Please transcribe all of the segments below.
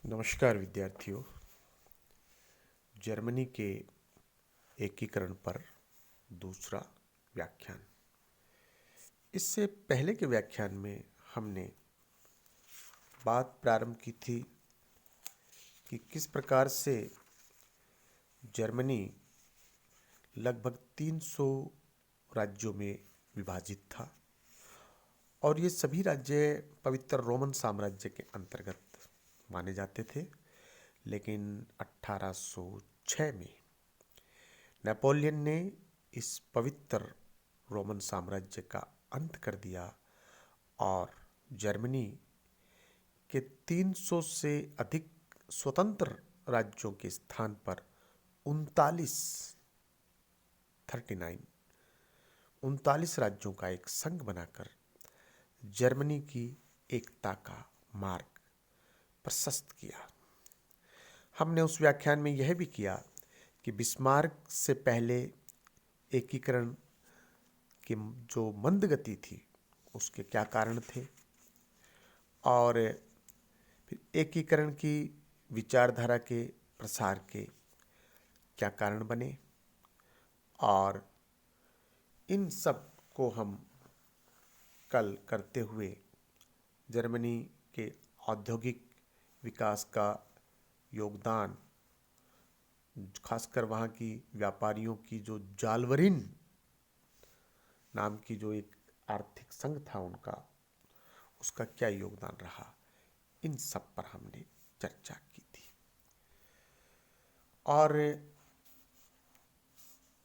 नमस्कार विद्यार्थियों। जर्मनी के एकीकरण पर दूसरा व्याख्यान। इससे पहले के व्याख्यान में हमने बात प्रारंभ की थी कि किस प्रकार से जर्मनी लगभग 300 राज्यों में विभाजित था और ये सभी राज्य पवित्र रोमन साम्राज्य के अंतर्गत माने जाते थे। लेकिन 1806 में नेपोलियन ने इस पवित्र रोमन साम्राज्य का अंत कर दिया और जर्मनी के 300 से अधिक स्वतंत्र राज्यों के स्थान पर 39 राज्यों का एक संघ बनाकर जर्मनी की एकता का मार्ग प्रशस्त किया। हमने उस व्याख्यान में यह भी किया कि बिस्मार्क से पहले एकीकरण की जो मंद गति थी उसके क्या कारण थे और फिर एकीकरण की विचारधारा के प्रसार के क्या कारण बने, और इन सब को हम कल करते हुए जर्मनी के औद्योगिक विकास का योगदान, खासकर वहाँ की व्यापारियों की जो जालवरिन नाम की जो एक आर्थिक संघ था उनका, उसका क्या योगदान रहा, इन सब पर हमने चर्चा की थी। और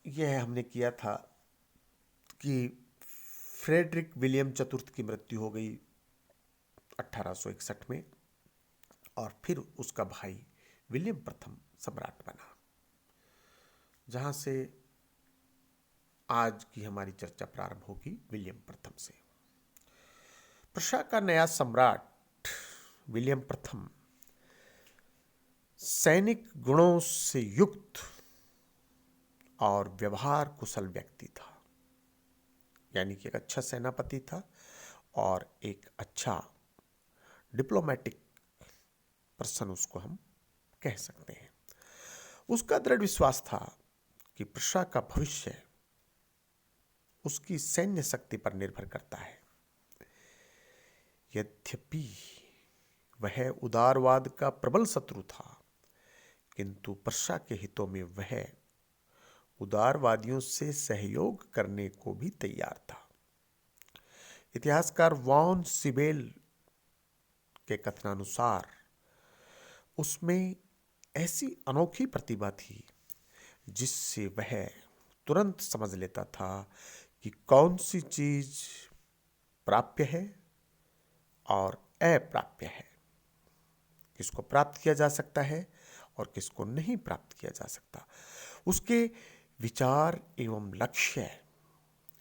यह हमने किया था कि फ्रेडरिक विलियम चतुर्थ की मृत्यु हो गई 1861 में और फिर उसका भाई विलियम प्रथम सम्राट बना, जहां से आज की हमारी चर्चा प्रारंभ होगी विलियम प्रथम से। प्रशा का नया सम्राट विलियम प्रथम सैनिक गुणों से युक्त और व्यवहार कुशल व्यक्ति था, यानी कि एक अच्छा सेनापति था और एक अच्छा डिप्लोमेटिक पर्सन उसको हम कह सकते हैं। उसका दृढ़ विश्वास था कि प्रशा का भविष्य उसकी सैन्य शक्ति पर निर्भर करता है। यद्यपि वह उदारवाद का प्रबल शत्रु था, किंतु प्रशा के हितों में वह उदारवादियों से सहयोग करने को भी तैयार था। इतिहासकार वॉन सिबेल के कथनानुसार उसमें ऐसी अनोखी प्रतिभा थी जिससे वह तुरंत समझ लेता था कि कौन सी चीज प्राप्य है और अप्राप्य है, किसको प्राप्त किया जा सकता है और किसको नहीं प्राप्त किया जा सकता। उसके विचार एवं लक्ष्य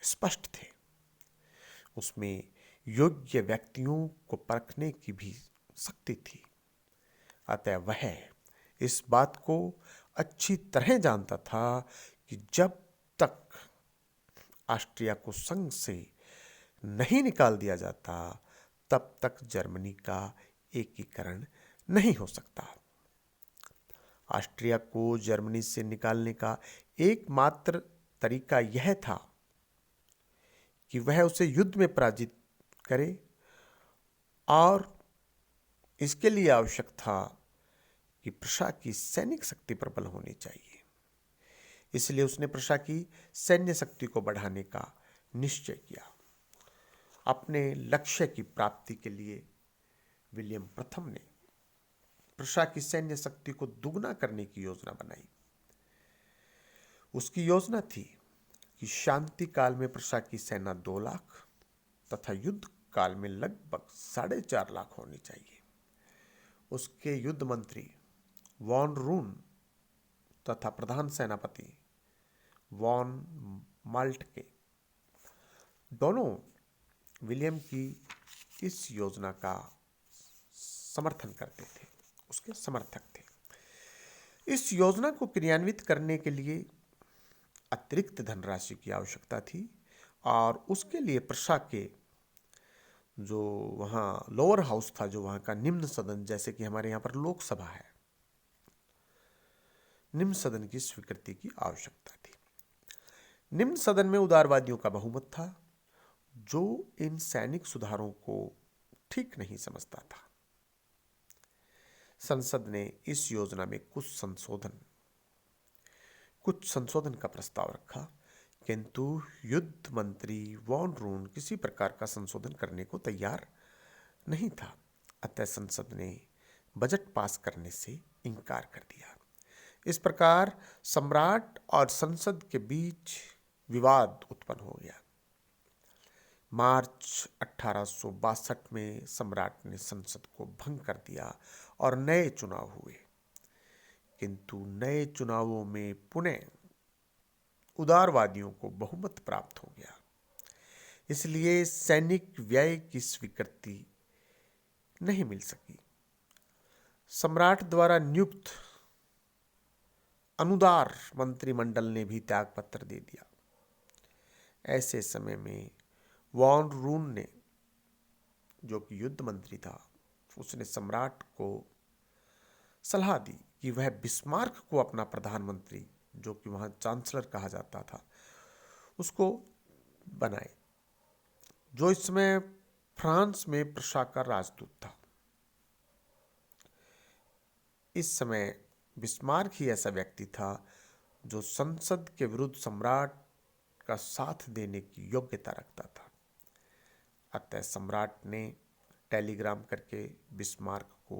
स्पष्ट थे। उसमें योग्य व्यक्तियों को परखने की भी शक्ति थी। अतः वह इस बात को अच्छी तरह जानता था कि जब तक ऑस्ट्रिया को संघ से नहीं निकाल दिया जाता तब तक जर्मनी का एकीकरण नहीं हो सकता। ऑस्ट्रिया को जर्मनी से निकालने का एकमात्र तरीका यह था कि वह उसे युद्ध में पराजित करे, और इसके लिए आवश्यक था कि प्रशा की सैनिक शक्ति प्रबल होनी चाहिए। इसलिए उसने प्रशा की सैन्य शक्ति को बढ़ाने का निश्चय किया। अपने लक्ष्य की प्राप्ति के लिए विलियम प्रथम ने प्रशा की सैन्य शक्ति को दुगना करने की योजना बनाई। उसकी योजना थी कि शांति काल में प्रशा की सेना 2 लाख तथा युद्ध काल में लगभग 4.5 लाख होनी चाहिए। उसके युद्ध मंत्री वॉन रून तथा प्रधान सेनापति वॉन माल्टके दोनों विलियम की इस योजना का समर्थन करते थे, उसके समर्थक थे। इस योजना को क्रियान्वित करने के लिए अतिरिक्त धनराशि की आवश्यकता थी और उसके लिए प्रशा के जो वहाँ लोअर हाउस था, जो वहाँ का निम्न सदन, जैसे कि हमारे यहाँ पर लोकसभा है, निम्न सदन की स्वीकृति की आवश्यकता थी। निम्न सदन में उदारवादियों का बहुमत था, जो इन सैनिक सुधारों को ठीक नहीं समझता था। संसद ने इस योजना में कुछ संशोधन का प्रस्ताव रखा, किंतु युद्ध मंत्री वॉन रून किसी प्रकार का संशोधन करने को तैयार नहीं था। अतः संसद ने बजट पास करने से इनकार कर दिया। इस प्रकार सम्राट और संसद के बीच विवाद उत्पन्न हो गया। मार्च 1862 में सम्राट ने संसद को भंग कर दिया और नए चुनाव हुए, किंतु नए चुनावों में पुनः उदारवादियों को बहुमत प्राप्त हो गया। इसलिए सैनिक व्यय की स्वीकृति नहीं मिल सकी। सम्राट द्वारा नियुक्त अनुदार मंत्रिमंडल ने भी त्यागपत्र दे दिया। ऐसे समय में वॉन रून ने, जो कि युद्ध मंत्री था, उसने सम्राट को सलाह दी कि वह बिस्मार्क को अपना प्रधानमंत्री, जो कि वहाँ चांसलर कहा जाता था, उसको बनाए, जो इस समय फ्रांस में प्रशा का राजदूत था। इस समय बिस्मार्क ही ऐसा व्यक्ति था जो संसद के विरुद्ध सम्राट का साथ देने की योग्यता रखता था। अतः सम्राट ने टेलीग्राम करके बिस्मार्क को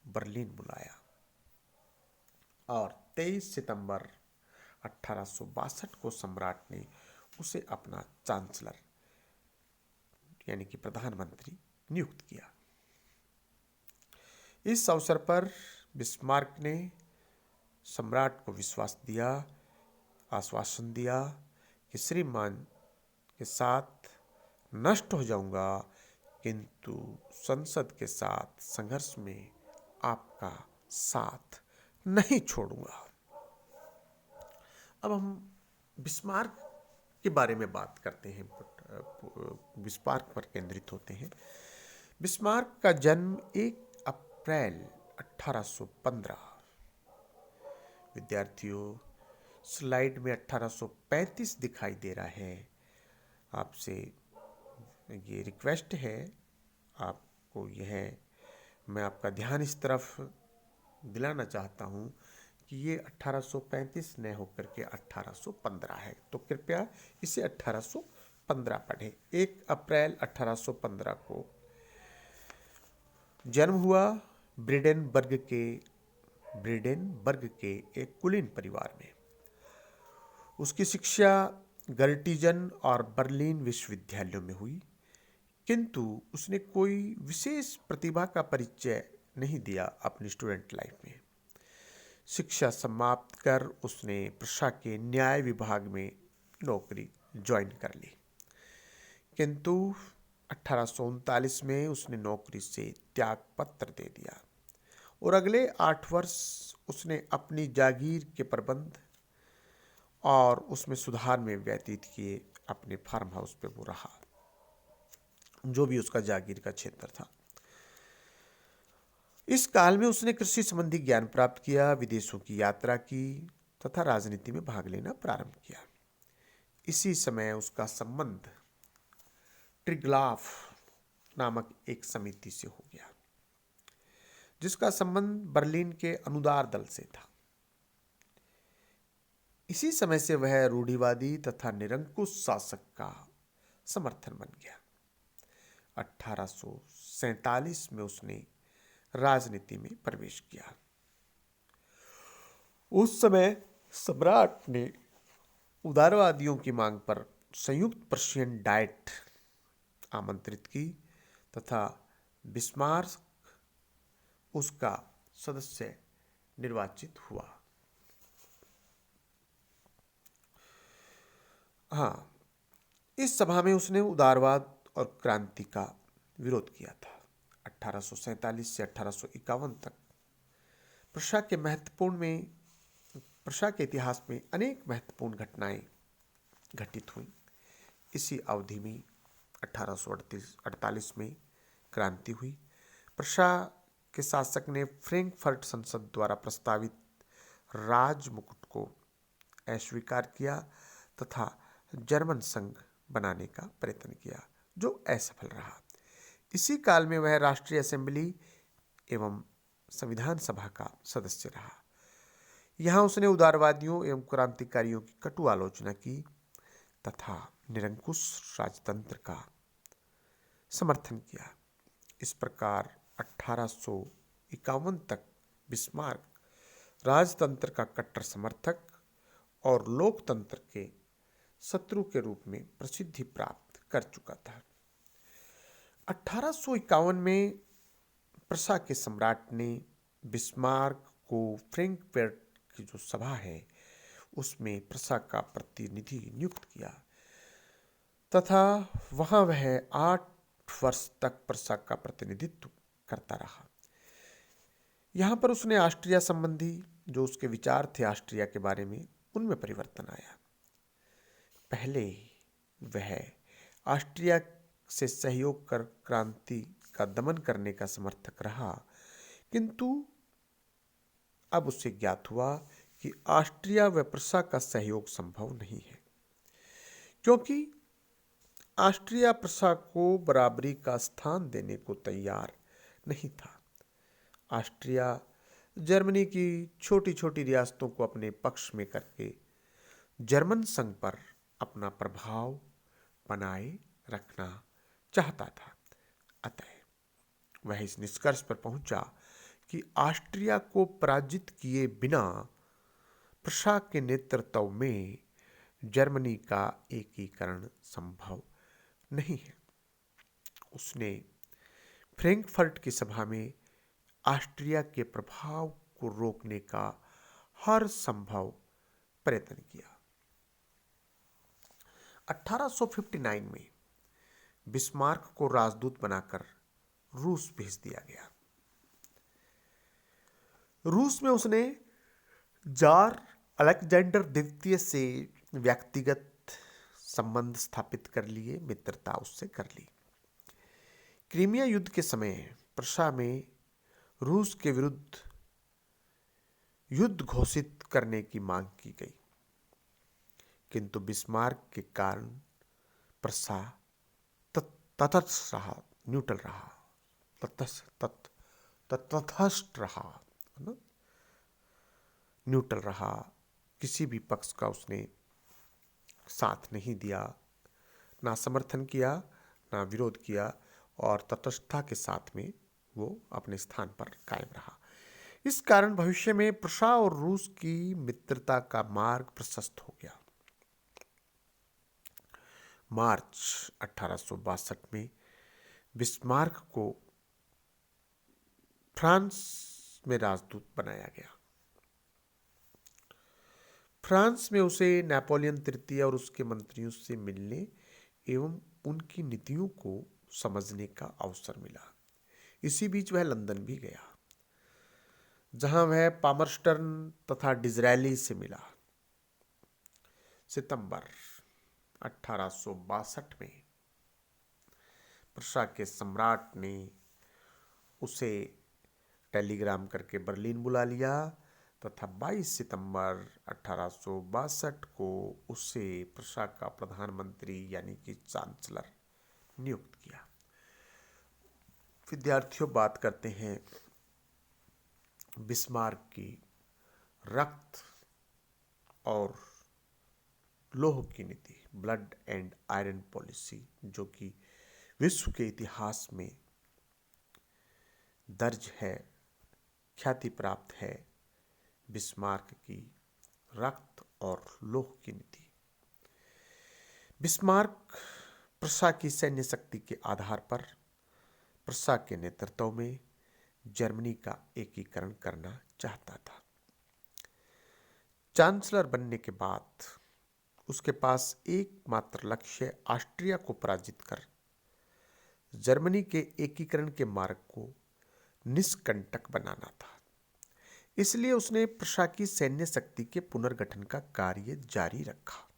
बर्लिन बुलाया और 23 सितंबर 1862 को सम्राट ने उसे अपना चांसलर यानी कि प्रधानमंत्री नियुक्त किया। इस अवसर पर बिस्मार्क ने सम्राट को आश्वासन दिया कि श्रीमान के साथ नष्ट हो जाऊंगा, किंतु संसद के साथ संघर्ष में आपका साथ नहीं छोड़ूंगा। अब हम बिस्मार्क के बारे में बात करते हैं, बिस्मार्क पर केंद्रित होते हैं। बिस्मार्क का जन्म 1 अप्रैल 1815। विद्यार्थियों, स्लाइड में 1835 दिखाई दे रहा है। आपसे ये रिक्वेस्ट है, आपको मैं आपका ध्यान इस तरफ दिलाना चाहता हूँ कि ये 1835 न होकर के 1815 है, तो कृपया इसे 1815 पढ़ें। 1 अप्रैल 1815 को जन्म हुआ ब्रेडेनबर्ग के एक कुलीन परिवार में। उसकी शिक्षा गर्टिजन और बर्लिन विश्वविद्यालयों में हुई, किंतु उसने कोई विशेष प्रतिभा का परिचय नहीं दिया अपनी स्टूडेंट लाइफ में। शिक्षा समाप्त कर उसने प्रशा के न्याय विभाग में नौकरी ज्वाइन कर ली, किंतु 1839 में उसने नौकरी से त्यागपत्र दे दिया और अगले 8 वर्ष उसने अपनी जागीर के प्रबंध और उसमें सुधार में व्यतीत किए। अपने फार्म हाउस पे वो रहा, जो भी उसका जागीर का क्षेत्र था। इस काल में उसने कृषि संबंधी ज्ञान प्राप्त किया, विदेशों की यात्रा की तथा राजनीति में भाग लेना प्रारंभ किया। इसी समय उसका संबंध ट्रिग्लाफ नामक एक समिति से हो गया, जिसका संबंध बर्लिन के अनुदार दल से था। इसी समय से वह रूढ़िवादी तथा निरंकुश शासक का समर्थन बन गया। 1847 में उसने राजनीति में प्रवेश किया। उस समय सम्राट ने उदारवादियों की मांग पर संयुक्त पर्शियन डाइट आमंत्रित की तथा बिस्मार्क उसका सदस्य निर्वाचित हुआ। इस सभा में उसने उदारवाद और क्रांति का विरोध किया था। 1847 से 1851 तक प्रशा के इतिहास में अनेक महत्वपूर्ण घटनाएं घटित हुई। इसी अवधि में 1848 में क्रांति हुई। प्रशा के शासक ने फ्रैंकफर्ट संसद द्वारा प्रस्तावित राजमुकुट को अस्वीकार किया तथा जर्मन संघ बनाने का प्रयत्न किया, जो असफल रहा। इसी काल में वह राष्ट्रीय असेंबली एवं संविधान सभा का सदस्य रहा। यहाँ उसने उदारवादियों एवं क्रांतिकारियों की कटु आलोचना की तथा निरंकुश राजतंत्र का समर्थन किया। इस प्रकार 1851 तक बिस्मार्क राजतंत्र का कट्टर समर्थक और लोकतंत्र के शत्रु के रूप में प्रसिद्धि प्राप्त कर चुका था। 1851 में प्रशा के सम्राट ने बिस्मार्क को फ्रैंकफर्ट की जो सभा है उसमें प्रशा का प्रतिनिधि नियुक्त किया तथा वहां वह 8 वर्ष तक प्रशा का प्रतिनिधित्व करता रहा। यहाँ पर उसने ऑस्ट्रिया संबंधी जो उसके विचार थे ऑस्ट्रिया के बारे में, उनमें परिवर्तन आया। पहले वह ऑस्ट्रिया से सहयोग कर क्रांति का दमन करने का समर्थक रहा, किंतु अब उसे ज्ञात हुआ कि ऑस्ट्रिया व प्रशा का सहयोग संभव नहीं है, क्योंकि ऑस्ट्रिया प्रशा को बराबरी का स्थान देने को तैयार नहीं था। ऑस्ट्रिया जर्मनी की छोटी छोटी रियासतों को अपने पक्ष में करके जर्मन संघ पर अपना प्रभाव बनाए रखना चाहता था। अतः वह इस निष्कर्ष पर पहुंचा कि ऑस्ट्रिया को पराजित किए बिना प्रशा के नेतृत्व में जर्मनी का एकीकरण संभव नहीं है। उसने फ्रैंकफर्ट की सभा में ऑस्ट्रिया के प्रभाव को रोकने का हर संभव प्रयत्न किया। 1859 में बिस्मार्क को राजदूत बनाकर रूस भेज दिया गया। रूस में उसने जार अलेक्जेंडर द्वितीय से व्यक्तिगत संबंध स्थापित कर लिए, मित्रता उससे कर ली। क्रीमिया युद्ध के समय प्रशा में रूस के विरुद्ध युद्ध घोषित करने की मांग की गई, किंतु बिस्मार्क के कारण प्रशा तटस्थ रहा, न्यूट्रल रहा, तटस्थ रहा, न्यूट्रल रहा। किसी भी पक्ष का उसने साथ नहीं दिया, ना समर्थन किया, ना विरोध किया, और तटस्थता के साथ में वो अपने स्थान पर कायम रहा। इस कारण भविष्य में प्रशा और रूस की मित्रता का मार्ग प्रशस्त हो गया। मार्च 1862 में बिस्मार्क को फ्रांस में राजदूत बनाया गया। फ्रांस में उसे नेपोलियन तृतीय और उसके मंत्रियों से मिलने एवं उनकी नीतियों को समझने का अवसर मिला। इसी बीच वह लंदन भी गया, जहां वह पामरस्टर्न तथा डिज़रायली से मिला। सितंबर 1862 में प्रशा के सम्राट ने उसे टेलीग्राम करके बर्लिन बुला लिया तथा 22 सितंबर 1862 को उसे प्रशा का प्रधानमंत्री यानी कि चांसलर नियुक्त किया। विद्यार्थियों, बात करते हैं बिस्मार्क की रक्त और लोह की नीति, ब्लड एंड आयरन पॉलिसी, जो कि विश्व के इतिहास में दर्ज है, ख्याति प्राप्त है। बिस्मार्क की रक्त और लोह की नीति। बिस्मार्क प्रशा की सैन्य शक्ति के आधार पर प्रशा के नेतृत्व में जर्मनी का एकीकरण करना चाहता था। चांसलर बनने के बाद उसके पास एकमात्र लक्ष्य ऑस्ट्रिया को पराजित कर जर्मनी के एकीकरण के मार्ग को निष्कंटक बनाना था। इसलिए उसने प्रशा की सैन्य शक्ति के पुनर्गठन का कार्य जारी रखा।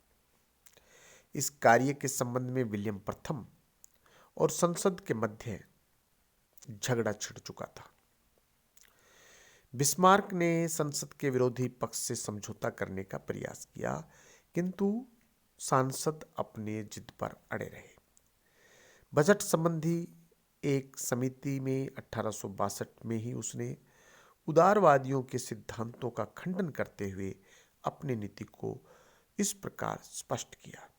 इस कार्य के संबंध में विलियम प्रथम और संसद के मध्य झगड़ा छिड़ चुका था। बिस्मार्क ने संसद के विरोधी पक्ष से समझौता करने का प्रयास किया, किंतु सांसद अपने जिद पर अड़े रहे। बजट संबंधी एक समिति में 1862 में ही उसने उदारवादियों के सिद्धांतों का खंडन करते हुए अपनी नीति को इस प्रकार स्पष्ट किया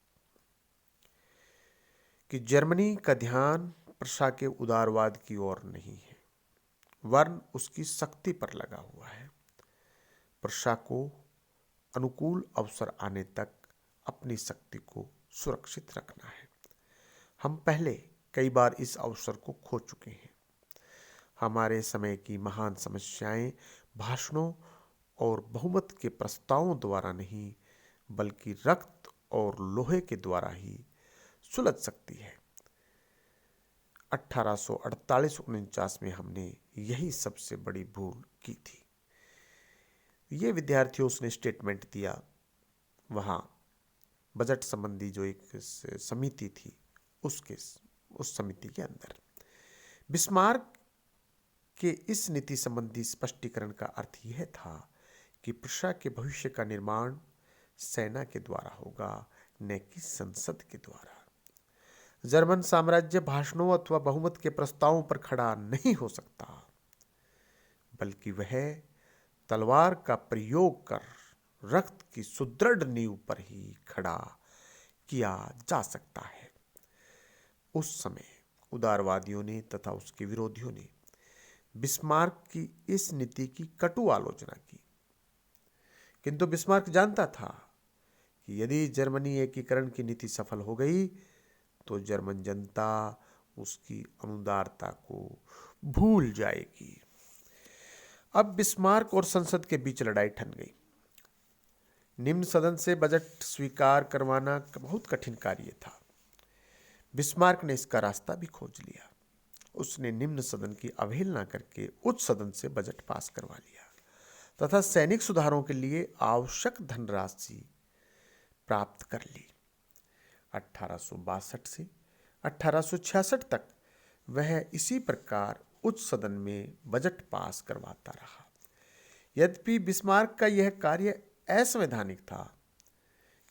कि जर्मनी का ध्यान प्रशा के उदारवाद की ओर नहीं है, वरन उसकी शक्ति पर लगा हुआ है। प्रशा को अनुकूल अवसर आने तक अपनी शक्ति को सुरक्षित रखना है। हम पहले कई बार इस अवसर को खो चुके हैं। हमारे समय की महान समस्याएं भाषणों और बहुमत के प्रस्तावों द्वारा नहीं, बल्कि रक्त और लोहे के द्वारा ही सुलझ सकती है। 1848-49 में हमने यही सबसे बड़ी भूल की थी। ये विद्यार्थियों उसने स्टेटमेंट दिया वहाँ बजट संबंधी जो एक समिति थी उस समिति के अंदर। बिस्मार्क के इस नीति संबंधी स्पष्टीकरण का अर्थ यह था कि प्रशा के भविष्य का निर्माण सेना के द्वारा होगा, न कि संसद के द्वारा। जर्मन साम्राज्य भाषणों अथवा बहुमत के प्रस्तावों पर खड़ा नहीं हो सकता, बल्कि वह तलवार का प्रयोग कर रक्त की सुदृढ़ नींव पर ही खड़ा किया जा सकता है। उस समय उदारवादियों ने तथा उसके विरोधियों ने बिस्मार्क की इस नीति की कटु आलोचना की, किंतु बिस्मार्क जानता था कि यदि जर्मनी एकीकरण की नीति सफल हो गई तो जर्मन जनता उसकी अनुदारता को भूल जाएगी। अब बिस्मार्क और संसद के बीच लड़ाई ठन गई। निम्न सदन से बजट स्वीकार करवाना बहुत कठिन कार्य था। बिस्मार्क ने इसका रास्ता भी खोज लिया। उसने निम्न सदन की अवहेलना करके उच्च सदन से बजट पास करवा लिया तथा सैनिक सुधारों के लिए आवश्यक धनराशि प्राप्त कर ली। 1862 से 1866 तक वह इसी प्रकार उच्च सदन में बजट पास करवाता रहा। यद्यपि बिस्मार्क का यह कार्य असंवैधानिक था,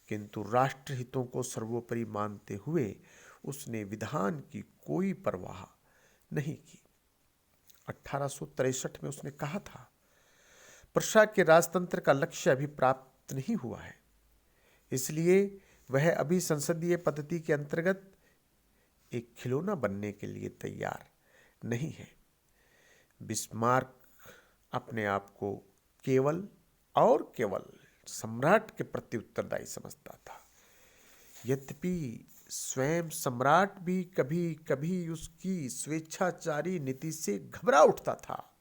किंतु राष्ट्रहितों को सर्वोपरि मानते हुए उसने विधान की कोई परवाह नहीं की। 1863 में उसने कहा था, प्रशा के राजतंत्र का लक्ष्य अभी प्राप्त नहीं हुआ है, इसलिए वह अभी संसदीय पद्धति के अंतर्गत एक खिलौना बनने के लिए तैयार नहीं है। बिस्मार्क अपने आप को केवल और केवल सम्राट के प्रति उत्तरदायी समझता था। यद्यपि स्वयं सम्राट भी कभी कभी उसकी स्वेच्छाचारी नीति से घबरा उठता था,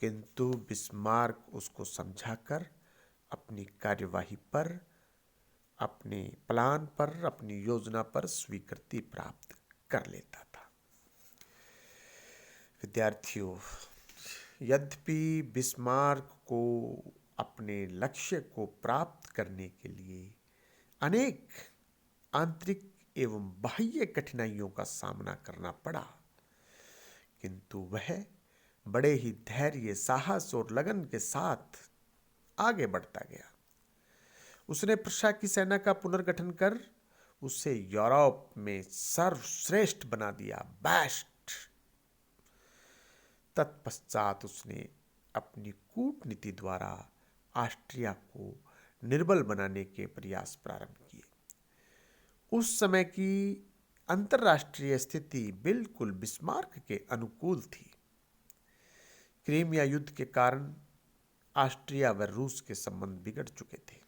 किंतु बिस्मार्क उसको समझाकर अपनी कार्यवाही पर, अपने प्लान पर, अपनी योजना पर स्वीकृति प्राप्त कर लेता था। विद्यार्थियों, यद्यपि बिस्मार्क को अपने लक्ष्य को प्राप्त करने के लिए अनेक आंतरिक एवं बाह्य कठिनाइयों का सामना करना पड़ा, किंतु वह बड़े ही धैर्य, साहस और लगन के साथ आगे बढ़ता गया। उसने प्रशा की सेना का पुनर्गठन कर उसे यूरोप में सर्वश्रेष्ठ बना दिया, बेस्ट। तत्पश्चात उसने अपनी कूटनीति द्वारा ऑस्ट्रिया को निर्बल बनाने के प्रयास प्रारंभ किए। उस समय की अंतर्राष्ट्रीय स्थिति बिल्कुल बिस्मार्क के अनुकूल थी। क्रीमिया युद्ध के कारण ऑस्ट्रिया व रूस के संबंध बिगड़ चुके थे।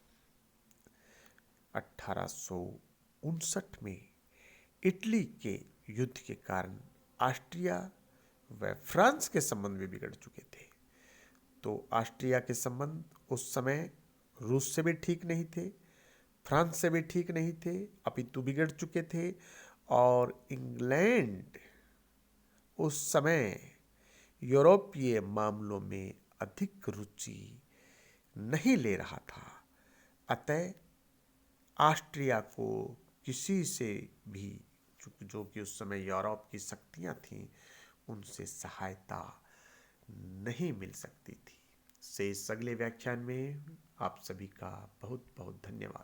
1859 में इटली के युद्ध के कारण ऑस्ट्रिया व फ्रांस के संबंध भी बिगड़ चुके थे। तो ऑस्ट्रिया के संबंध उस समय रूस से भी ठीक नहीं थे, फ्रांस से भी ठीक नहीं थे, अपितु बिगड़ चुके थे। और इंग्लैंड उस समय यूरोपीय मामलों में अधिक रुचि नहीं ले रहा था। अतः ऑस्ट्रिया को किसी से भी जो कि उस समय यूरोप की शक्तियाँ थीं, उनसे सहायता नहीं मिल सकती थी। से इस अगले व्याख्यान में आप सभी का बहुत बहुत धन्यवाद।